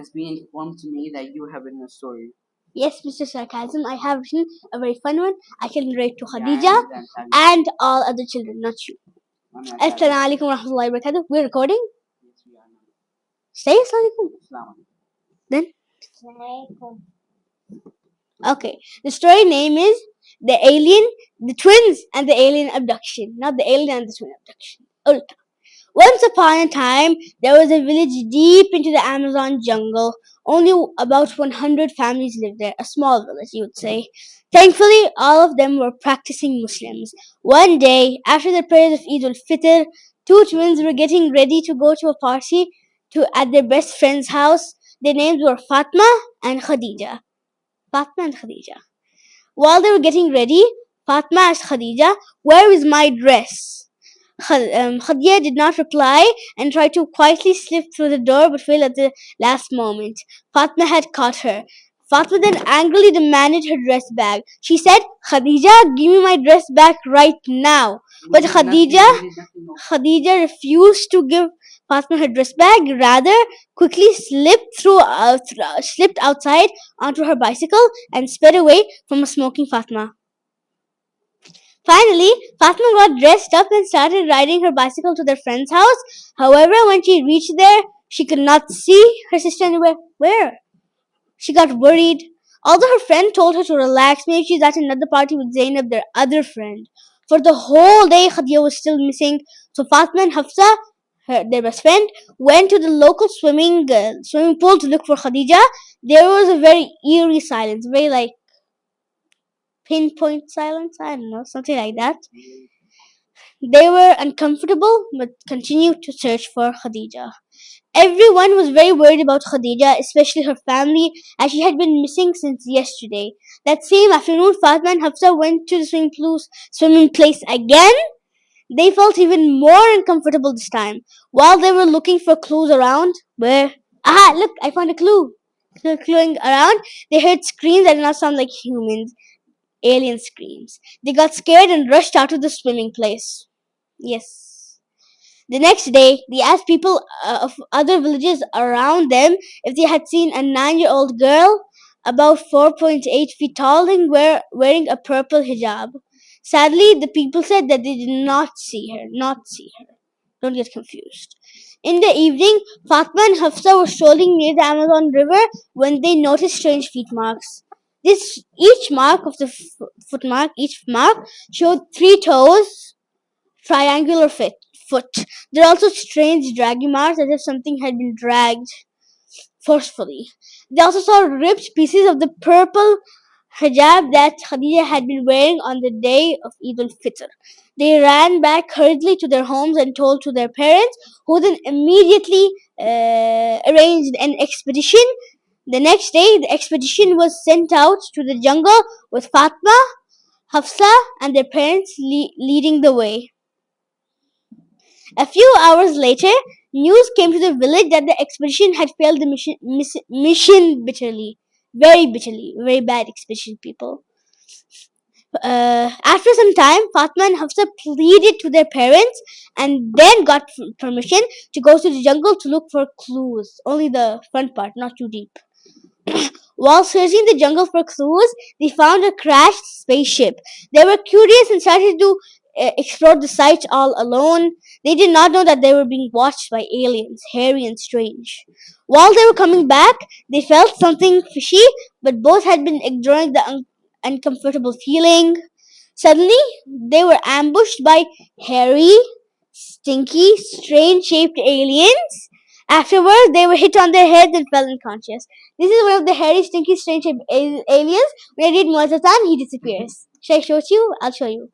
has been informed to me that you have written a story. Yes, Mr. Sarcasm, I have written a very fun one. I can narrate to Yeah, I Khadija understand, Khadija. and all other children, not you. Assalamu alaikum warahmatullahi wabarakatuh. We're recording. Yes, we are now. Say assalamu alaikum. Assalamu alaikum. Then? Okay. The story name is The Alien, the Twins, and the Alien Abduction. Not the Alien and the Twin Abduction. Ulta. Once upon a time, there was a village deep into the Amazon jungle. Only about 100 families lived there. A small village, you would say. Thankfully, all of them were practicing Muslims. One day, after the prayers of Eid al-Fitr, two twins were getting ready to go to a party at their best friend's house. Their names were Fatmah and Khadija. Fatmah and Khadija. While they were getting ready, Fatmah asked Khadija, "Where is my dress?" Khadija did not reply and tried to quietly slip through the door but failed at the last moment. Fatma had caught her. Fatma then angrily demanded her dress back. She said, "Khadija, give me my dress back right now." But Khadija refused to give Fatma her dress bag, rather quickly slipped outside onto her bicycle and sped away from a smoking Fatma. Finally, Fatma got dressed up and started riding her bicycle to their friend's house. However, when she reached there, she could not see her sister anywhere. Where? She got worried. Although her friend told her to relax, maybe she's at another party with Zainab, their other friend. For the whole day, Khadija was still missing. So Fatma and Hafsa, their best friend, went to the local swimming pool to look for Khadija. There was a very eerie silence, very like pinpoint silence. I don't know, something like that. They were uncomfortable but continued to search for Khadija. Everyone was very worried about Khadija, especially her family, as she had been missing since yesterday. That same afternoon, Fatma and Hafsa went to the swimming place again. They felt even more uncomfortable this time. While they were looking for clues around, where? Aha, look, I found a clue. Cluing around, they heard screams that did not sound like humans. Alien screams. They got scared and rushed out of the swimming place. Yes. The next day, they asked people of other villages around them if they had seen a 9-year-old girl about 4.8 feet tall and wearing a purple hijab. Sadly, the people said that they did not see her. Not see her. Don't get confused. In the evening, Fatma and Hafsa were strolling near the Amazon River when they noticed strange feet marks. Each mark of the each mark showed 3 toes, triangular foot. There are also strange dragging marks as if something had been dragged forcefully. They also saw ripped pieces of the purple hijab that Khadija had been wearing on the day of Eid al-Fitr. They ran back hurriedly to their homes and told to their parents, who then immediately arranged an expedition. The next day, the expedition was sent out to the jungle with Fatma, Hafsa, and their parents leading the way. A few hours later, news came to the village that the expedition had failed the mission bitterly. Very bitterly. Very bad expedition, people. After some time, Fatma and Hafsa pleaded to their parents and then got permission to go to the jungle to look for clues. Only the front part, not too deep. While searching the jungle for clues, they found a crashed spaceship. They were curious and started to explore the site all alone. They did not know that they were being watched by aliens, hairy and strange. While they were coming back, they felt something fishy, but both had been ignoring the uncomfortable feeling. Suddenly, they were ambushed by hairy, stinky, strange-shaped aliens. Afterwards, they were hit on their heads and fell unconscious. This is one of the hairy, stinky, strange-shaped aliens. When I read Muazzatan, he disappears. Should I show it to you? I'll show you.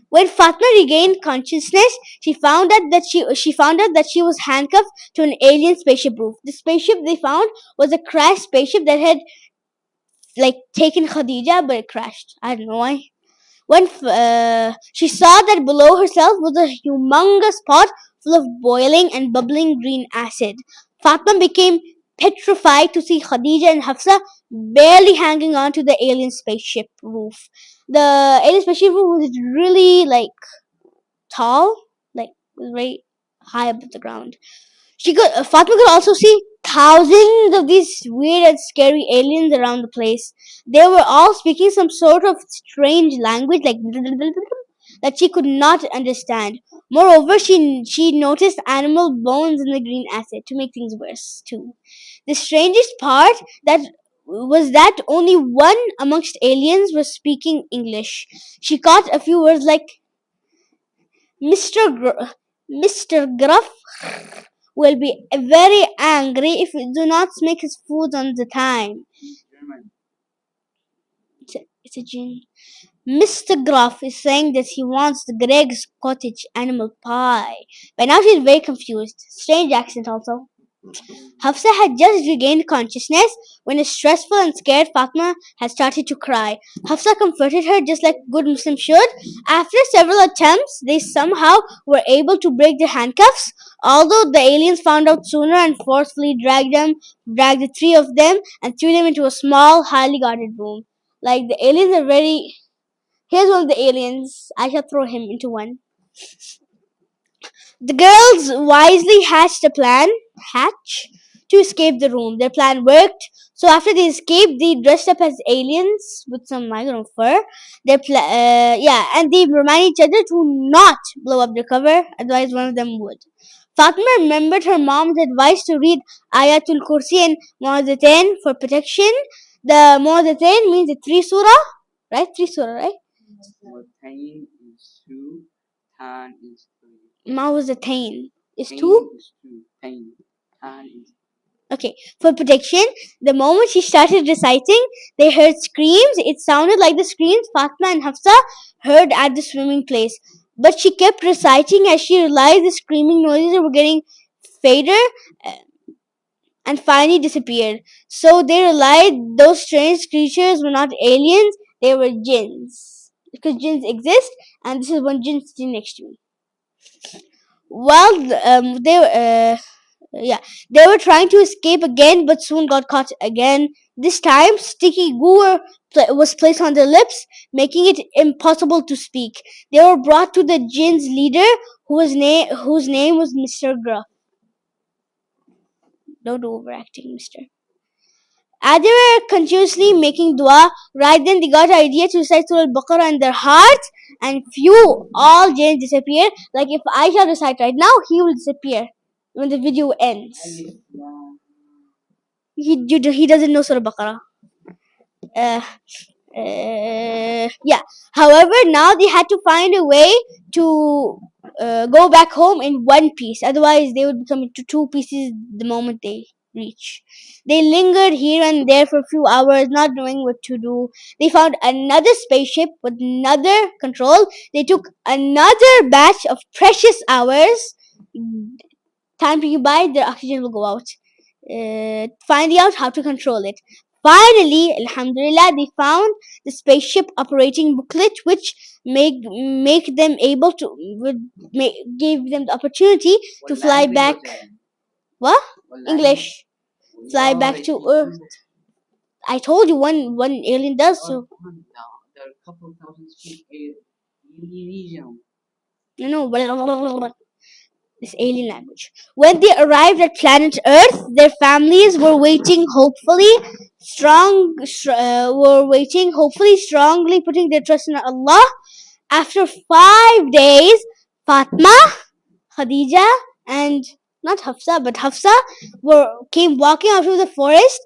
When Fatma regained consciousness, she found out that she was handcuffed to an alien spaceship roof. The spaceship they found was a crashed spaceship that had taken Khadija, but it crashed. I don't know why. When she saw that below herself was a humongous pot full of boiling and bubbling green acid, Fatma became petrified to see Khadija and Hafsa barely hanging on to the alien spaceship roof. The alien spaceship roof was really tall, very high above the ground. Fatma could also see thousands of these weird and scary aliens around the place. They were all speaking some sort of strange language, like that she could not understand. Moreover, she noticed animal bones in the green acid to make things worse too. The strangest part that was that only one amongst aliens was speaking English. She caught a few words like Mr. Gruff will be very angry if we do not make his food on the time. German. It's a gene. Mr. Gruff is saying that he wants the Greg's cottage animal pie. By now she's very confused. Strange accent also. Hafsa had just regained consciousness when a stressful and scared Fatma had started to cry. Hafsa comforted her just like good Muslims should. After several attempts, they somehow were able to break their handcuffs. Although the aliens found out sooner and forcefully dragged the three of them and threw them into a small, highly guarded room. Like the aliens are very. Here's one of the aliens. I shall throw him into one. The girls wisely hatched a plan hatch to escape the room. Their plan worked. So after they escaped, they dressed up as aliens with some I don't know fur. And they remind each other to not blow up the cover, otherwise one of them would. Fatima remembered her mom's advice to read Ayatul Kursi and Mu'adhatain for protection. The Mu'adhatain means the three surah, right? Three surah, right? Tain is 2, Tan is 3. Mu'adhatain is Tain two. is 2, Tain. Tan is Okay, for protection, the moment she started reciting, they heard screams. It sounded like the screams Fatma and Hafsa heard at the swimming place. But she kept reciting as she realized the screaming noises were getting fainter uh, and finally disappeared. So they realized those strange creatures were not aliens, they were jinns. Because jinns exist, and this is one jinn sitting next to me. While yeah, they were trying to escape again, but soon got caught again. This time, sticky goo was placed on their lips, making it impossible to speak. They were brought to the jinn's leader, whose name was Mr. Gruff. Don't overacting, Mister. As they were continuously making dua, right then they got the idea to recite Surah Al-Baqarah in their hearts, and all jinns disappeared. Like if I shall recite right now, he will disappear when the video ends. He doesn't know Surah Baqarah. Uh, yeah. However, now they had to find a way to go back home in one piece. Otherwise, they would become into two pieces the moment they reach. They lingered here and there for a few hours, not knowing what to do. They found another spaceship with another control. They took another batch of precious hours. Time to buy, their oxygen will go out. Finding out how to control it. Finally, Alhamdulillah, they found the spaceship operating booklet, which make them able to give them the opportunity to fly back. What? English. Fly back to Earth. I told you one alien does so. There are a couple thousand speak Indonesian. No, this alien language. When they arrived at planet Earth, their families were waiting hopefully strongly putting their trust in Allah. After 5 days, Fatma, Khadija, and not Hafsa, but Hafsa came walking out of the forest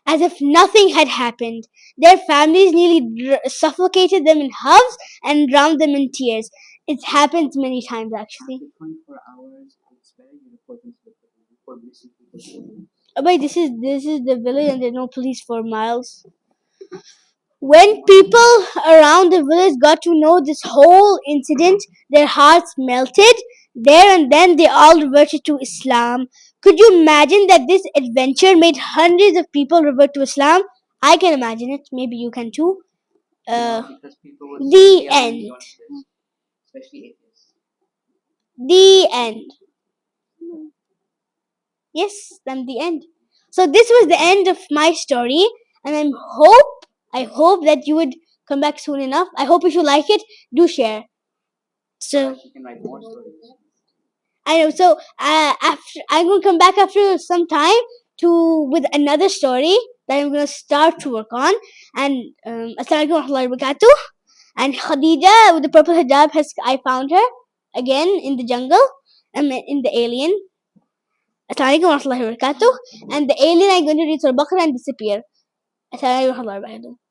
as if nothing had happened. Their families nearly suffocated them in hugs and drowned them in tears. It's happened many times actually. After 24 hours, it's very important to report missing people. Oh, wait, this is the village and there's no police for miles. When people around the village got to know this whole incident, their hearts melted. There and then they all reverted to Islam. Could you imagine that this adventure made hundreds of people revert to Islam? I can imagine it. Maybe you can too. Because people would The say, end. especially atheists. The end. Yes, then the end. So this was the end of my story, and I hope that you would come back soon enough. I hope if you like it, do share. So You can write more stories. I know. So after I'm gonna come back after some time to with another story that I'm gonna start to work on. And Assalamualaikum warahmatullahi wabarakatuh. And Khadija with the purple hijab has I found her again in the jungle. In the alien. Assalamualaikum warahmatullahi wabarakatuh. And the alien I'm going to read Surah Baqarah and disappear. Assalamualaikum warahmatullahi wabarakatuh.